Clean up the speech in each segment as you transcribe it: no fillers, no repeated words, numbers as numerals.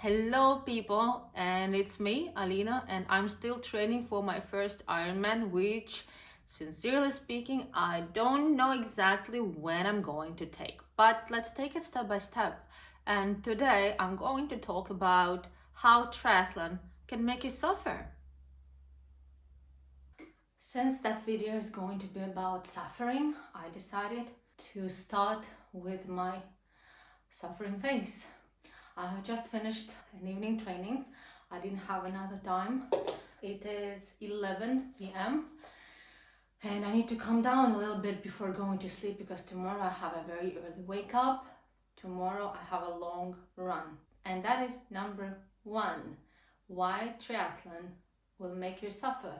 Hello people, and it's me, Alina, and I'm still training for my first Ironman, which, sincerely speaking, I don't know exactly when I'm going to take, but let's take it step by step. And today I'm going to talk about how triathlon can make you suffer. Since that video is going to be about suffering, I decided to start with my suffering phase. I have just finished an evening training. I didn't have another time. It is 11 p.m. and I need to calm down a little bit before going to sleep because tomorrow I have a very early wake up. Tomorrow I have a long run. And that is number one, why triathlon will make you suffer.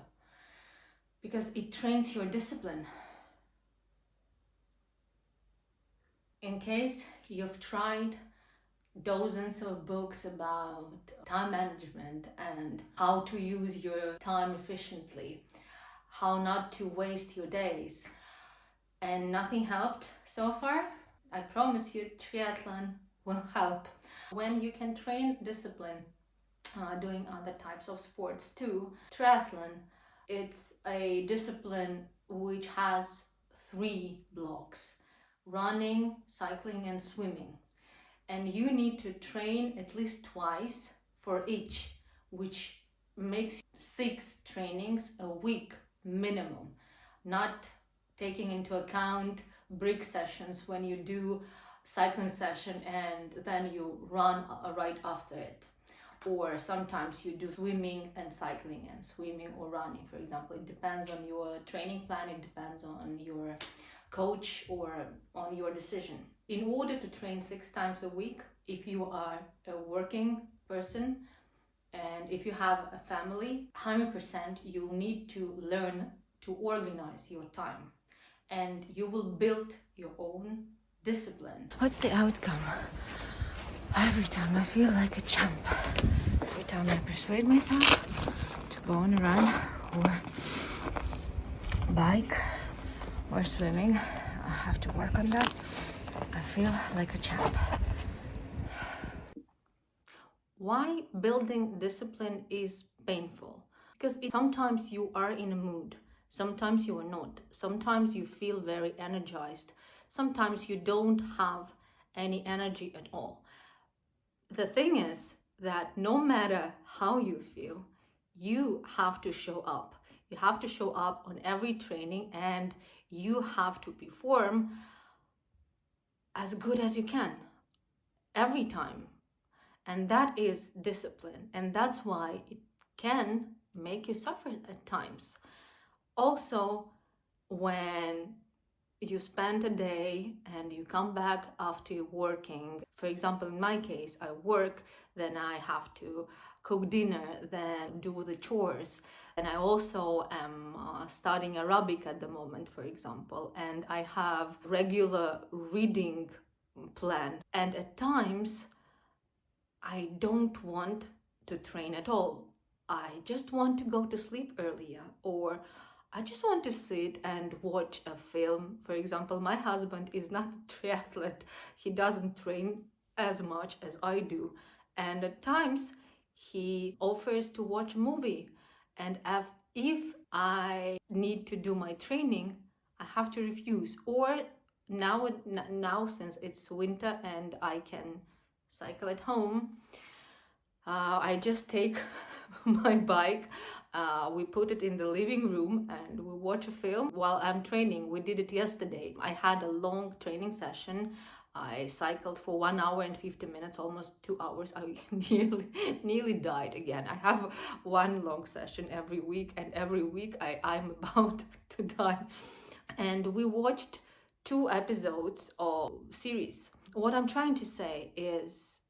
Because it trains your discipline. In case you've tried dozens of books about time management and how to use your time efficiently, how not to waste your days, and nothing helped so far, I promise you triathlon will help. When you can train discipline doing other types of sports too, triathlon, it's a discipline which has 3 blocks: running, cycling and swimming. And you need to train at least twice for each, which makes 6 trainings a week minimum, not taking into account break sessions when you do cycling session and then you run right after it. Or sometimes you do swimming and cycling and swimming or running, for example. It depends on your training plan, it depends on your coach or on your decision. In order to train 6 times a week, if you are a working person and if you have a family, 100% you'll need to learn to organize your time and you will build your own discipline. What's the outcome? Every time I feel like a champ. Every time I persuade myself to go on a run or bike or swimming, I have to work on that. I feel like a champ. Why building discipline is painful? Because sometimes you are in a mood, sometimes you are not, sometimes you feel very energized, sometimes you don't have any energy at all. The thing is that no matter how you feel, you have to show up. You have to show up on every training and you have to perform as good as you can every time. And that is discipline. And that's why it can make you suffer at times. Also, when you spend a day and you come back after working, for example, in my case, I work, then I have to cook dinner, then do the chores. And I also am studying Arabic at the moment, for example, and I have regular reading plan. And at times, I don't want to train at all. I just want to go to sleep earlier, or I just want to sit and watch a film. For example, my husband is not a triathlete. He doesn't train as much as I do. And at times he offers to watch a movie. And if I need to do my training, I have to refuse. Or now since it's winter and I can cycle at home, I just take my bike, we put it in the living room and we watch a film while I'm training. We did it yesterday. I had a long training session. I cycled for 1 hour and 50 minutes, almost 2 hours. I nearly died again. I have one long session every week, and every week I'm about to die. And we watched 2 episodes of series. What I'm trying to say is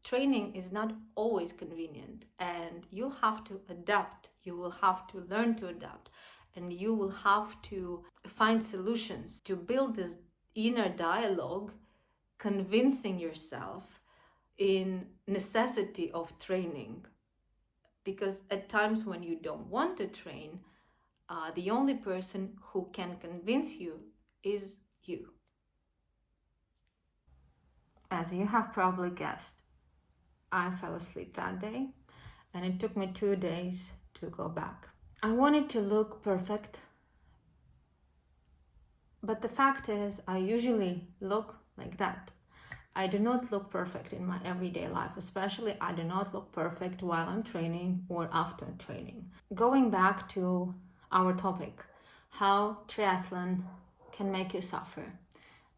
training is not always convenient and you'll have to adapt. You will have to learn to adapt and you will have to find solutions to build this inner dialogue, convincing yourself in necessity of training. Because at times when you don't want to train, the only person who can convince you is you. As you have probably guessed, I fell asleep that day, and it took me 2 days to go back. I wanted to look perfect, but the fact is, I usually look like that. I do not look perfect in my everyday life, especially I do not look perfect while I'm training or after training. Going back to our topic, how triathlon can make you suffer.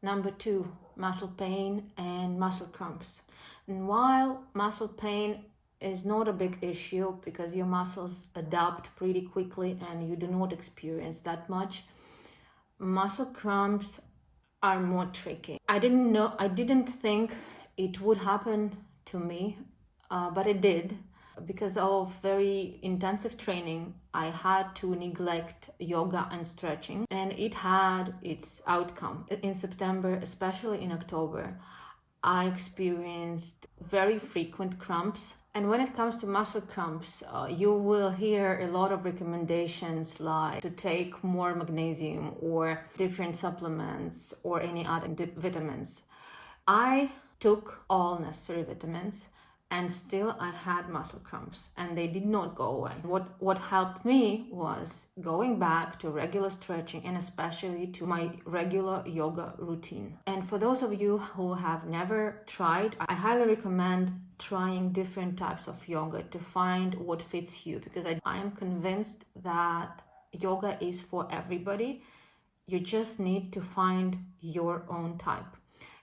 Number 2, muscle pain and muscle cramps. And while muscle pain is not a big issue because your muscles adapt pretty quickly and you do not experience that much, muscle cramps are more tricky. I didn't think it would happen to me, but it did. Because of very intensive training, I had to neglect yoga and stretching, and it had its outcome. In September, especially in October, I experienced very frequent cramps. And when it comes to muscle cramps, you will hear a lot of recommendations like to take more magnesium or different supplements or any other vitamins. I took all necessary vitamins and still I had muscle cramps and they did not go away. What helped me was going back to regular stretching and especially to my regular yoga routine. And for those of you who have never tried, I highly recommend trying different types of yoga to find what fits you, because I am convinced that yoga is for everybody. You just need to find your own type.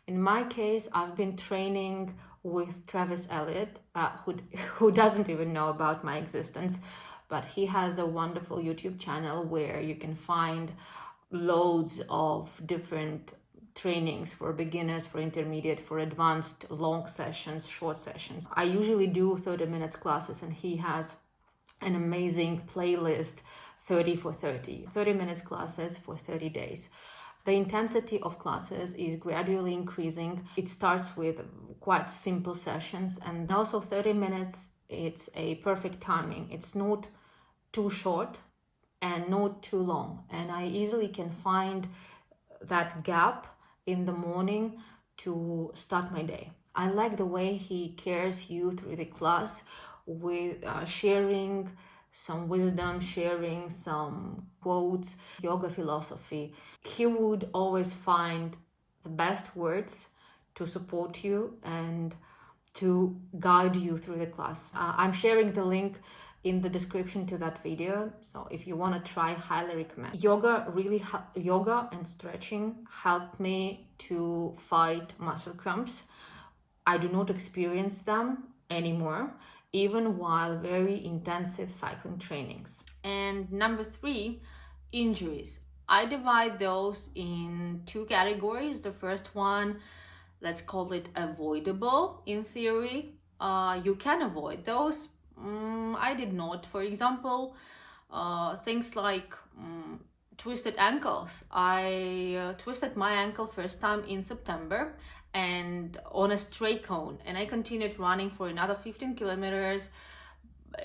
In my case, I've been training with Travis Elliott, who doesn't even know about my existence, but he has a wonderful YouTube channel where you can find loads of different trainings for beginners, for intermediate, for advanced, long sessions, short sessions. I usually do 30 minutes classes and he has an amazing playlist, 30 for 30 minutes classes for 30 days. The intensity of classes is gradually increasing. It starts with quite simple sessions, and also 30 minutes, it's a perfect timing. It's not too short and not too long. And I easily can find that gap in the morning to start my day. I like the way he carries you through the class with sharing some wisdom, sharing some quotes, yoga philosophy. He would always find the best words to support you and to guide you through the class. I'm sharing the link in the description to that video, so if you want to try, highly recommend. Yoga and stretching helped me to fight muscle cramps. I do not experience them anymore, even while very intensive cycling trainings. And number 3, injuries. I divide those in 2 categories. The first one, let's call it avoidable. In theory, you can avoid those. I did not. For example, things like twisted ankles. I twisted my ankle first time in September and on a straight cone, and I continued running for another 15 kilometers.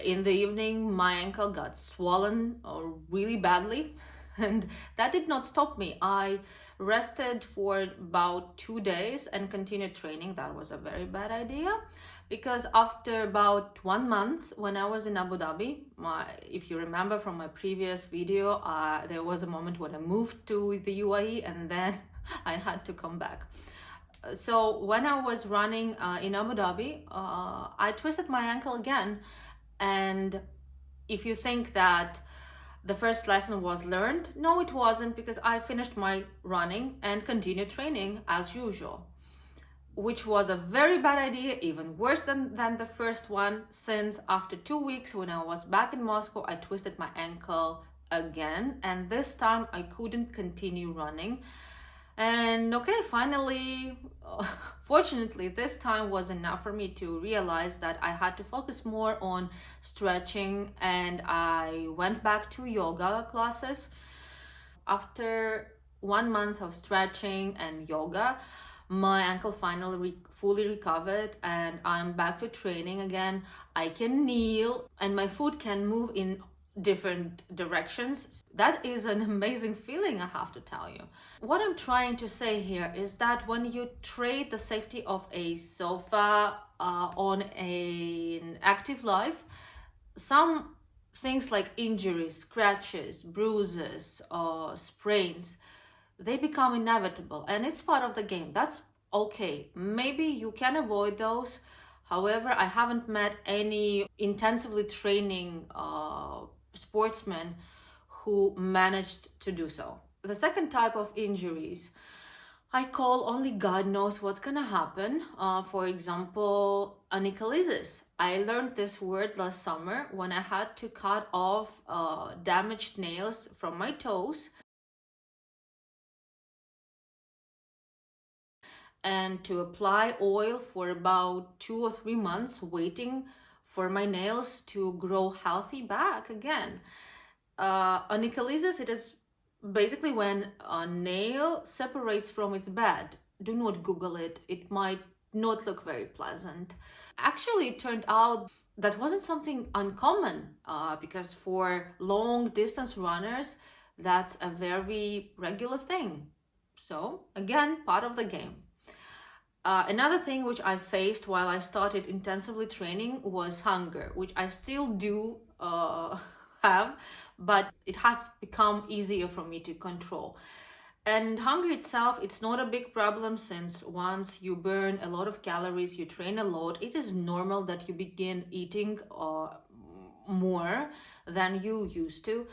In the evening, my ankle got swollen really badly, and that did not stop me. I rested for about 2 days and continued training. That was a very bad idea, because after about 1 month, when I was in Abu Dhabi, if you remember from my previous video, there was a moment when I moved to the UAE and then I had to come back. So when I was running in Abu Dhabi, I twisted my ankle again. And if you think that the first lesson was learned, no, it wasn't, because I finished my running and continued training as usual, which was a very bad idea, even worse than the first one, since after 2 weeks, when I was back in Moscow, I twisted my ankle again, and this time I couldn't continue running. And okay, finally, fortunately, this time was enough for me to realize that I had to focus more on stretching, and I went back to yoga classes. After 1 month of stretching and yoga, my ankle finally fully recovered and I'm back to training again. I can kneel and my foot can move in different directions. That is an amazing feeling, I have to tell you. What I'm trying to say here is that when you trade the safety of a sofa on an active life, some things like injuries, scratches, bruises, sprains, they become inevitable, and it's part of the game. That's okay. Maybe you can avoid those. However, I haven't met any intensively training sportsmen who managed to do so. The second type of injuries, I call only God knows what's gonna happen. For example, onycholysis. I learned this word last summer when I had to cut off damaged nails from my toes and to apply oil for about 2 or 3 months, waiting for my nails to grow healthy back again. Onycholysis, it is basically when a nail separates from its bed. Do not Google it. It might not look very pleasant. Actually, it turned out that wasn't something uncommon because for long distance runners, that's a very regular thing. So, again, part of the game. Another thing which I faced while I started intensively training was hunger, which I still do have, but it has become easier for me to control. And hunger itself, it's not a big problem, since once you burn a lot of calories, you train a lot, it is normal that you begin eating more than you used to.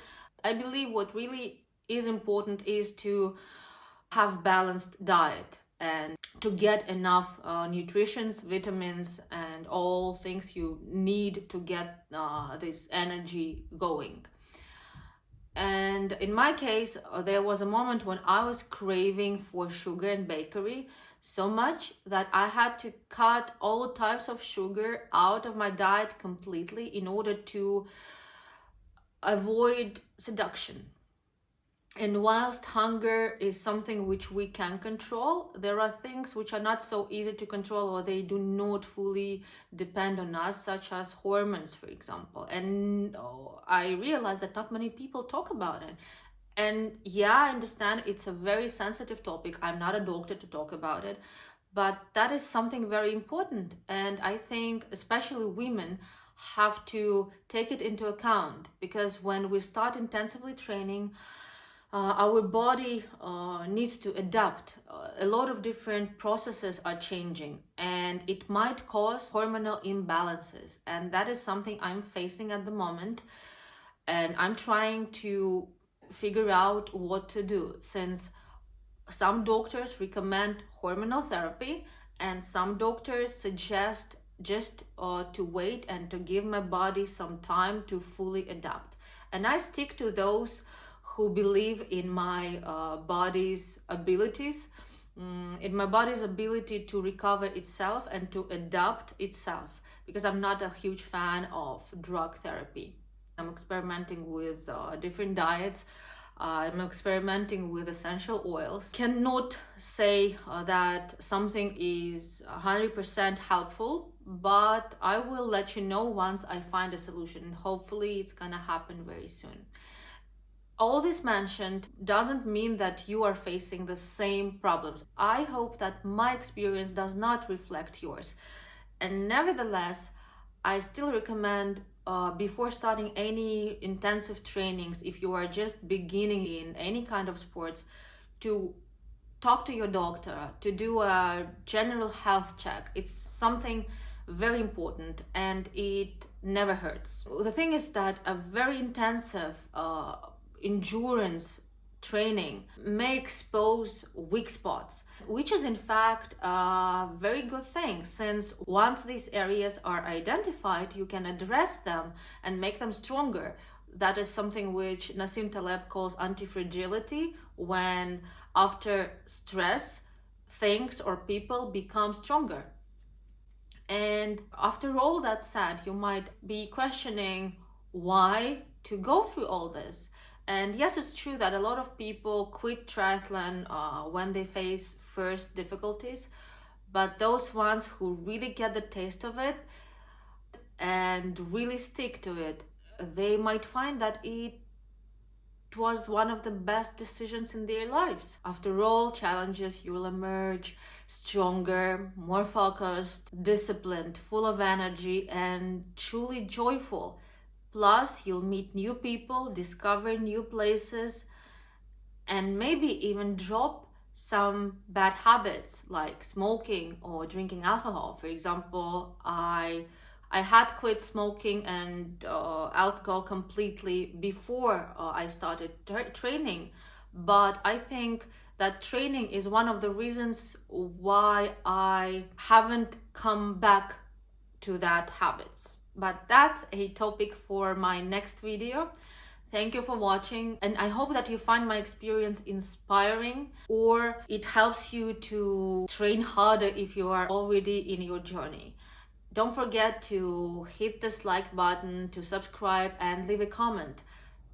I believe what really is important is to have balanced diet and to get enough nutritions, vitamins, and all things you need to get this energy going. And in my case, there was a moment when I was craving for sugar and bakery so much that I had to cut all types of sugar out of my diet completely in order to avoid seduction. And whilst hunger is something which we can control, there are things which are not so easy to control, or they do not fully depend on us, such as hormones, for example. And I realize that not many people talk about it. And yeah, I understand it's a very sensitive topic. I'm not a doctor to talk about it, but that is something very important. And I think especially women have to take it into account, because when we start intensively training, our body needs to adapt. A lot of different processes are changing, and it might cause hormonal imbalances. And that is something I'm facing at the moment. And I'm trying to figure out what to do, since some doctors recommend hormonal therapy, and some doctors suggest just to wait and to give my body some time to fully adapt. And I stick to those who believe in my body's abilities, in my body's ability to recover itself and to adapt itself, because I'm not a huge fan of drug therapy. I'm experimenting with different diets. I'm experimenting with essential oils. Cannot say that something is 100% helpful, but I will let you know once I find a solution. Hopefully it's gonna happen very soon. All this mentioned doesn't mean that you are facing the same problems. I hope that my experience does not reflect yours. And nevertheless, I still recommend before starting any intensive trainings, if you are just beginning in any kind of sports, to talk to your doctor, to do a general health check. It's something very important, and it never hurts. The thing is that a very intensive endurance training may expose weak spots, which is in fact a very good thing, since once these areas are identified, you can address them and make them stronger. That is something which Nassim Taleb calls anti-fragility, when after stress, things or people become stronger. And after all that said, you might be questioning why to go through all this. And yes, it's true that a lot of people quit triathlon when they face first difficulties, but those ones who really get the taste of it and really stick to it, they might find that it was one of the best decisions in their lives. After all challenges, you will emerge stronger, more focused, disciplined, full of energy, and truly joyful. Plus, you'll meet new people, discover new places, and maybe even drop some bad habits like smoking or drinking alcohol. For example, I had quit smoking and alcohol completely before I started training, but I think that training is one of the reasons why I haven't come back to that habits. But that's a topic for my next video. Thank you for watching, and I hope that you find my experience inspiring, or it helps you to train harder if you are already in your journey. Don't forget to hit this like button, to subscribe, and leave a comment,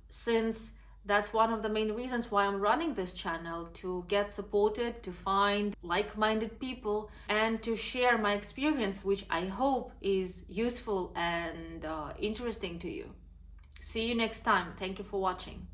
since that's one of the main reasons why I'm running this channel, to get supported, to find like-minded people, and to share my experience, which I hope is useful and interesting to you. See you next time. Thank you for watching.